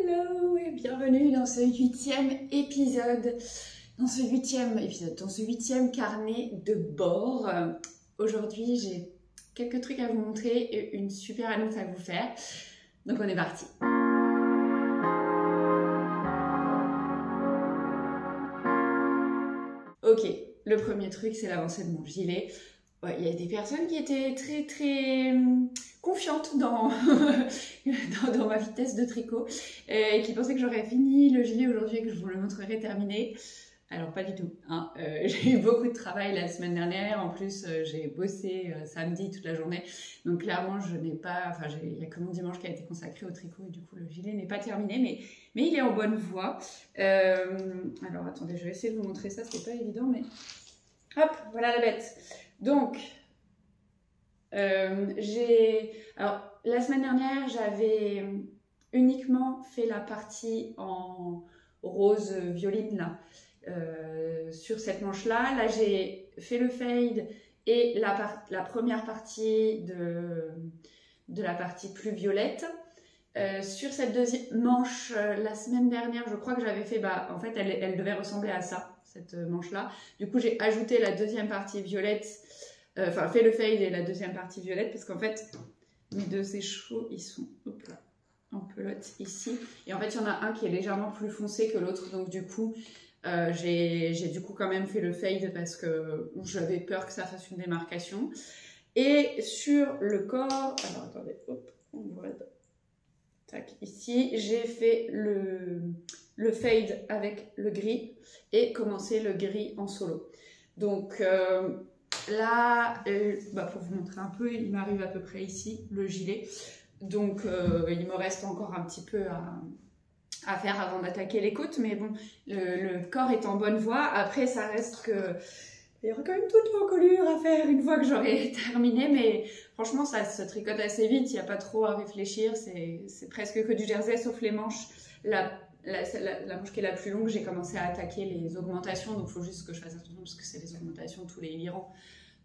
Hello et bienvenue dans ce huitième carnet de bord. Aujourd'hui, j'ai quelques trucs à vous montrer et une super annonce à vous faire. Donc on est parti. Ok, le premier truc, c'est l'avancée de mon gilet. Ouais, il y a des personnes qui étaient très confiantes dans, dans ma vitesse de tricot et qui pensaient que j'aurais fini le gilet aujourd'hui et que je vous le montrerai terminé. Alors pas du tout, hein. J'ai eu beaucoup de travail la semaine dernière, en plus j'ai bossé samedi toute la journée, donc clairement je n'ai pas, enfin il n'y a que mon dimanche qui a été consacré au tricot et du coup le gilet n'est pas terminé, mais il est en bonne voie. Alors attendez, je vais essayer de vous montrer ça, c'est pas évident, mais hop, voilà la bête. Donc, alors la semaine dernière j'avais uniquement fait la partie en rose violine là. Sur cette manche là j'ai fait le fade et la première partie de la partie plus violette. Sur cette deuxième manche la semaine dernière je crois que j'avais fait, en fait elle devait ressembler à ça, cette manche là, du coup j'ai ajouté la deuxième partie violette, enfin fait le fade et la deuxième partie violette parce qu'en fait mes deux écheveaux ils sont hop là, en pelote ici et en fait il y en a un qui est légèrement plus foncé que l'autre, donc du coup j'ai du coup quand même fait le fade parce que j'avais peur que ça fasse une démarcation. Et sur le corps, alors attendez, hop, on voit, tac, ici, j'ai fait le fade avec le gris et commencé le gris en solo. Donc là, pour vous montrer un peu, il m'arrive à peu près ici, le gilet. Donc il me reste encore un petit peu à faire avant d'attaquer les côtes, mais bon, le corps est en bonne voie. Après, ça reste que il y aura quand même toute l'encolure à faire une fois que j'aurai terminé, mais franchement, ça se tricote assez vite, il n'y a pas trop à réfléchir, c'est presque que du jersey, sauf les manches. La manche qui est la plus longue, j'ai commencé à attaquer les augmentations, donc il faut juste que je fasse attention parce que c'est les augmentations tous les 8 rangs.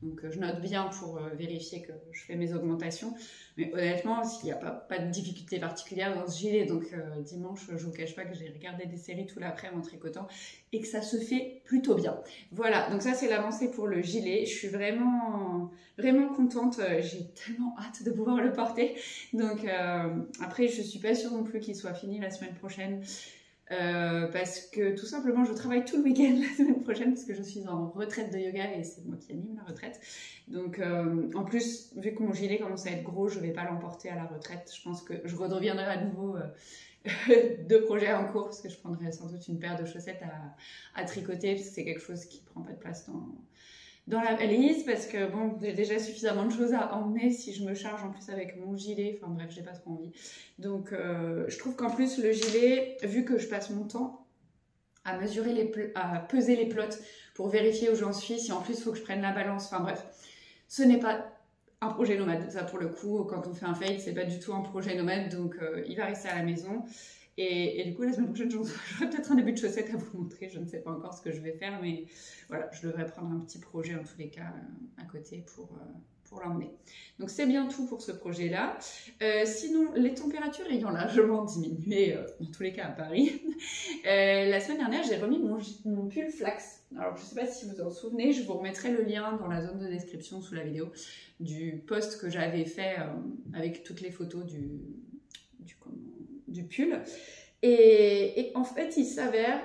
Donc je note bien pour vérifier que je fais mes augmentations. Mais honnêtement, s'il n'y a pas de difficulté particulière dans ce gilet, donc dimanche, je ne vous cache pas que j'ai regardé des séries tout l'après-midi en tricotant et que ça se fait plutôt bien. Voilà, donc ça c'est l'avancée pour le gilet. Je suis vraiment contente. J'ai tellement hâte de pouvoir le porter. Donc après, je ne suis pas sûre non plus qu'il soit fini la semaine prochaine. Parce que tout simplement je travaille tout le week-end la semaine prochaine parce que je suis en retraite de yoga et c'est moi qui anime la retraite, donc en plus vu que mon gilet commence à être gros, je vais pas l'emporter à la retraite. Je pense que je redeviendrai à nouveau de projets en cours parce que je prendrai sans doute une paire de chaussettes à tricoter parce que c'est quelque chose qui prend pas de place dans la valise, parce que bon, j'ai déjà suffisamment de choses à emmener si je me charge en plus avec mon gilet, enfin bref, j'ai pas trop envie. Donc je trouve qu'en plus le gilet, vu que je passe mon temps à à peser les plots pour vérifier où j'en suis, si en plus il faut que je prenne la balance, enfin bref, ce n'est pas un projet nomade, ça pour le coup, quand on fait un fade, c'est pas du tout un projet nomade, donc il va rester à la maison. Et du coup, la semaine prochaine, j'aurai peut-être un début de chaussettes à vous montrer. Je ne sais pas encore ce que je vais faire, mais voilà, je devrais prendre un petit projet en tous les cas à côté pour l'emmener. Donc c'est bien tout pour ce projet-là. Sinon, les températures ayant largement diminué, dans tous les cas à Paris, la semaine dernière, j'ai remis mon pull flax. Alors je ne sais pas si vous vous en souvenez, je vous remettrai le lien dans la zone de description sous la vidéo du post que j'avais fait avec toutes les photos du pull. Et en fait, il s'avère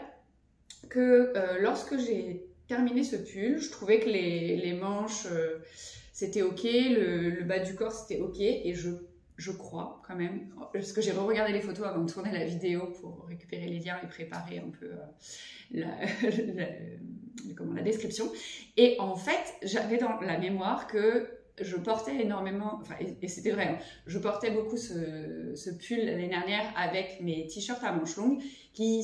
que lorsque j'ai terminé ce pull, je trouvais que les manches, c'était ok, le bas du corps, c'était ok, et je crois quand même, parce que j'ai re-regardé les photos avant de tourner la vidéo pour récupérer les liens et préparer un peu la description. Et en fait, j'avais dans la mémoire que je portais énormément, enfin, et c'était vrai, hein, je portais beaucoup ce pull l'année dernière avec mes t-shirts à manches longues qui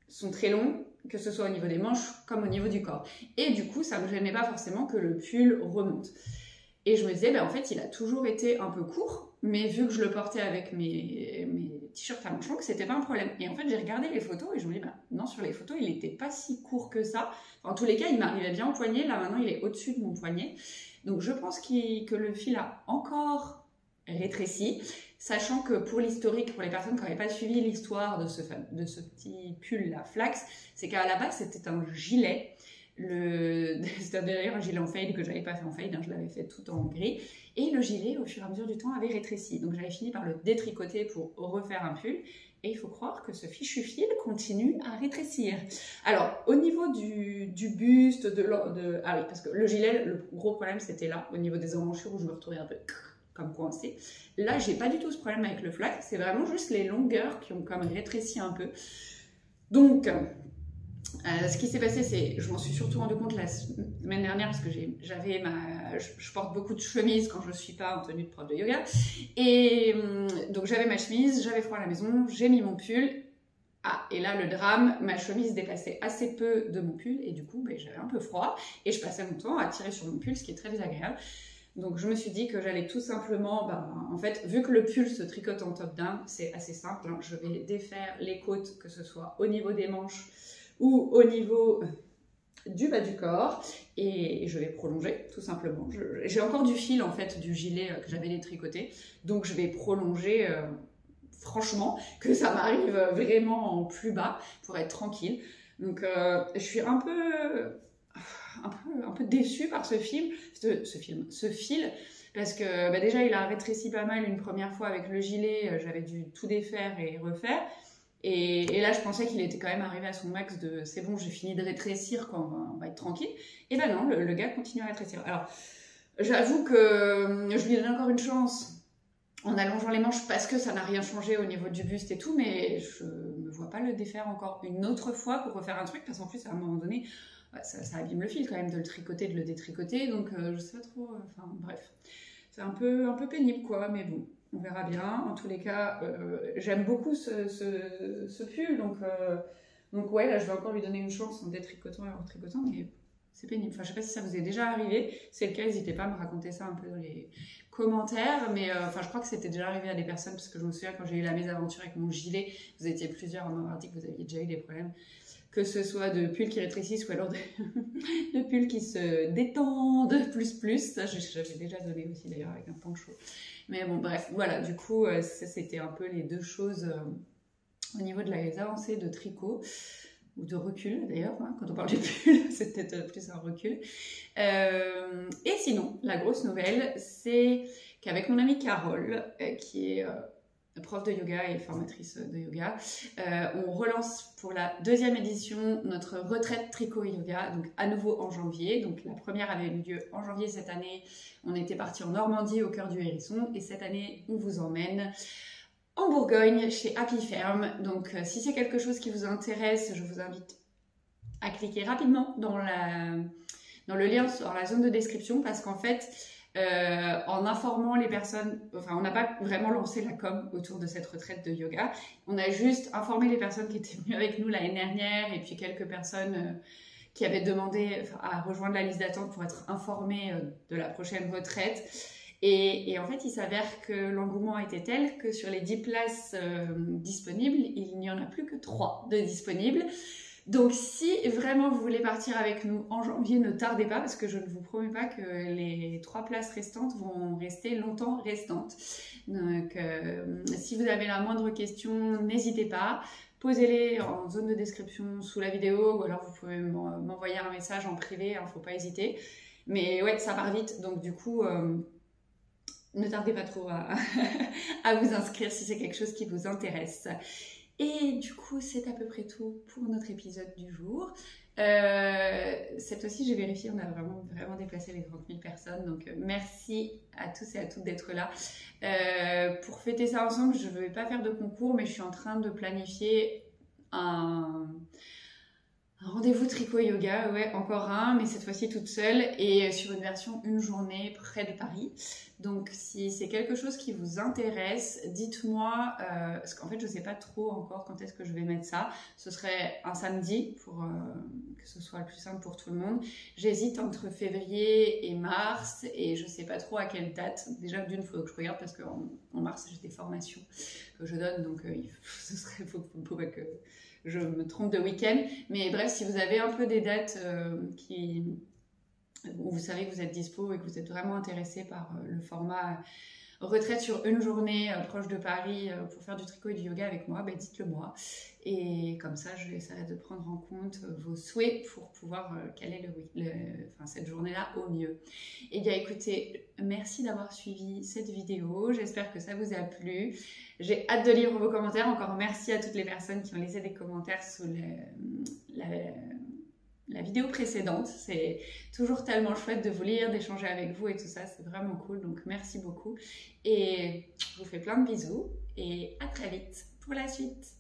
sont très longs, que ce soit au niveau des manches comme au niveau du corps. Et du coup, ça ne me gênait pas forcément que le pull remonte. Et je me disais, en fait, il a toujours été un peu court, mais vu que je le portais avec mes t-shirts à manches longues, c'était pas un problème. Et en fait, j'ai regardé les photos et je me dis, non, sur les photos, il n'était pas si court que ça. En tous les cas, il m'arrivait bien au poignet. Là, maintenant, il est au-dessus de mon poignet. Donc je pense que le fil a encore rétréci. Sachant que pour l'historique, pour les personnes qui n'avaient pas suivi l'histoire de ce petit pull là, flax, c'est qu'à la base c'était un gilet. C'était d'ailleurs un gilet en fade que j'avais pas fait en fade, hein, je l'avais fait tout en gris. Et le gilet, au fur et à mesure du temps, avait rétréci. Donc j'avais fini par le détricoter pour refaire un pull. Et il faut croire que ce fichu fil continue à rétrécir. Alors, au niveau du buste, ah oui, parce que le gilet, le gros problème, c'était là, au niveau des emmanchures, où je me retrouvais un peu comme coincée. Là, j'ai pas du tout ce problème avec le flax. C'est vraiment juste les longueurs qui ont comme rétréci un peu. Donc, ce qui s'est passé, c'est, je m'en suis surtout rendu compte la semaine dernière parce que je porte beaucoup de chemises quand je suis pas en tenue de prof de yoga. Et donc j'avais ma chemise, j'avais froid à la maison, j'ai mis mon pull. Ah, et là le drame, ma chemise dépassait assez peu de mon pull et du coup j'avais un peu froid et je passais mon temps à tirer sur mon pull, ce qui est très désagréable. Donc je me suis dit que j'allais tout simplement, en fait, vu que le pull se tricote en top-down, c'est assez simple, hein, je vais défaire les côtes, que ce soit au niveau des manches ou au niveau du bas du corps, et je vais prolonger tout simplement. J'ai encore du fil en fait du gilet que j'avais détricoté, donc je vais prolonger franchement, que ça m'arrive vraiment en plus bas pour être tranquille. Donc je suis un peu déçue par ce fil, parce que déjà il a rétréci pas mal une première fois avec le gilet, j'avais dû tout défaire et refaire. Et là, je pensais qu'il était quand même arrivé à son max de c'est bon, j'ai fini de rétrécir, quand on va être tranquille. Et ben non, le gars continue à rétrécir. Alors, j'avoue que je lui donne encore une chance en allongeant les manches parce que ça n'a rien changé au niveau du buste et tout, mais je me vois pas le défaire encore une autre fois pour refaire un truc, parce qu'en plus, à un moment donné, ça abîme le fil quand même de le tricoter, de le détricoter, donc je sais pas trop, enfin bref. C'est un peu pénible quoi, mais bon. On verra bien. En tous les cas, j'aime beaucoup ce pull. Donc ouais, là, je vais encore lui donner une chance en détricotant et en retricotant, mais c'est pénible. Enfin, je sais pas si ça vous est déjà arrivé. Si c'est le cas, n'hésitez pas à me raconter ça un peu dans les commentaires. Mais je crois que c'était déjà arrivé à des personnes, parce que je me souviens quand j'ai eu la mésaventure avec mon gilet, vous étiez plusieurs à m'avoir dit que vous aviez déjà eu des problèmes. Que ce soit de pulls qui rétrécissent ou alors de pulls qui se détendent plus. Ça, j'avais déjà donné aussi d'ailleurs avec un poncho. Mais bon, bref, voilà, du coup, ça, c'était un peu les deux choses au niveau de les avancées de tricot, ou de recul d'ailleurs, hein, quand on parle du pull, c'est peut-être plus un recul. Et sinon, la grosse nouvelle, c'est qu'avec mon amie Carole, qui est prof de yoga et formatrice de yoga, on relance pour la 2e édition notre retraite tricot et yoga, donc à nouveau en janvier. Donc la première avait eu lieu en janvier cette année, on était parti en Normandie au cœur du Hérisson, et cette année on vous emmène en Bourgogne chez Happy Ferme. Donc si c'est quelque chose qui vous intéresse, je vous invite à cliquer rapidement dans le lien dans la zone de description, parce qu'en fait en informant les personnes, enfin on n'a pas vraiment lancé la com autour de cette retraite de yoga, on a juste informé les personnes qui étaient venues avec nous l'année dernière, et puis quelques personnes qui avaient demandé à rejoindre la liste d'attente pour être informées de la prochaine retraite. Et en fait, il s'avère que l'engouement était tel que sur les 10 places disponibles, il n'y en a plus que 3 de disponibles. Donc si vraiment vous voulez partir avec nous en janvier, ne tardez pas, parce que je ne vous promets pas que les 3 places restantes vont rester longtemps restantes. Donc si vous avez la moindre question, n'hésitez pas, posez-les en zone de description sous la vidéo, ou alors vous pouvez m'envoyer un message en privé, hein, faut pas hésiter. Mais ouais, ça part vite, donc du coup ne tardez pas trop à vous inscrire si c'est quelque chose qui vous intéresse. Et du coup, c'est à peu près tout pour notre épisode du jour. Cette fois-ci, j'ai vérifié, on a vraiment dépassé les 30 000 personnes. Donc, merci à tous et à toutes d'être là. Pour fêter ça ensemble, je ne vais pas faire de concours, mais je suis en train de planifier un rendez-vous tricot yoga, ouais, encore un, mais cette fois-ci toute seule, et sur une version une journée près de Paris. Donc si c'est quelque chose qui vous intéresse, dites-moi, parce qu'en fait je sais pas trop encore quand est-ce que je vais mettre ça. Ce serait un samedi pour que ce soit le plus simple pour tout le monde. J'hésite entre février et mars, et je sais pas trop à quelle date. Déjà d'une, il faut que je regarde, parce qu'en mars j'ai des formations que je donne, donc faut pas que je me trompe de week-end. Mais bref, si vous avez un peu des dates où vous savez que vous êtes dispo et que vous êtes vraiment intéressé par le format retraite sur une journée proche de Paris pour faire du tricot et du yoga avec moi, dites-le moi. Et comme ça, je essaierai de prendre en compte vos souhaits pour pouvoir caler cette journée-là au mieux. Et bien écoutez, merci d'avoir suivi cette vidéo. J'espère que ça vous a plu. J'ai hâte de lire vos commentaires. Encore merci à toutes les personnes qui ont laissé des commentaires sous la vidéo précédente. C'est toujours tellement chouette de vous lire, d'échanger avec vous et tout ça. C'est vraiment cool. Donc merci beaucoup. Et je vous fais plein de bisous et à très vite pour la suite.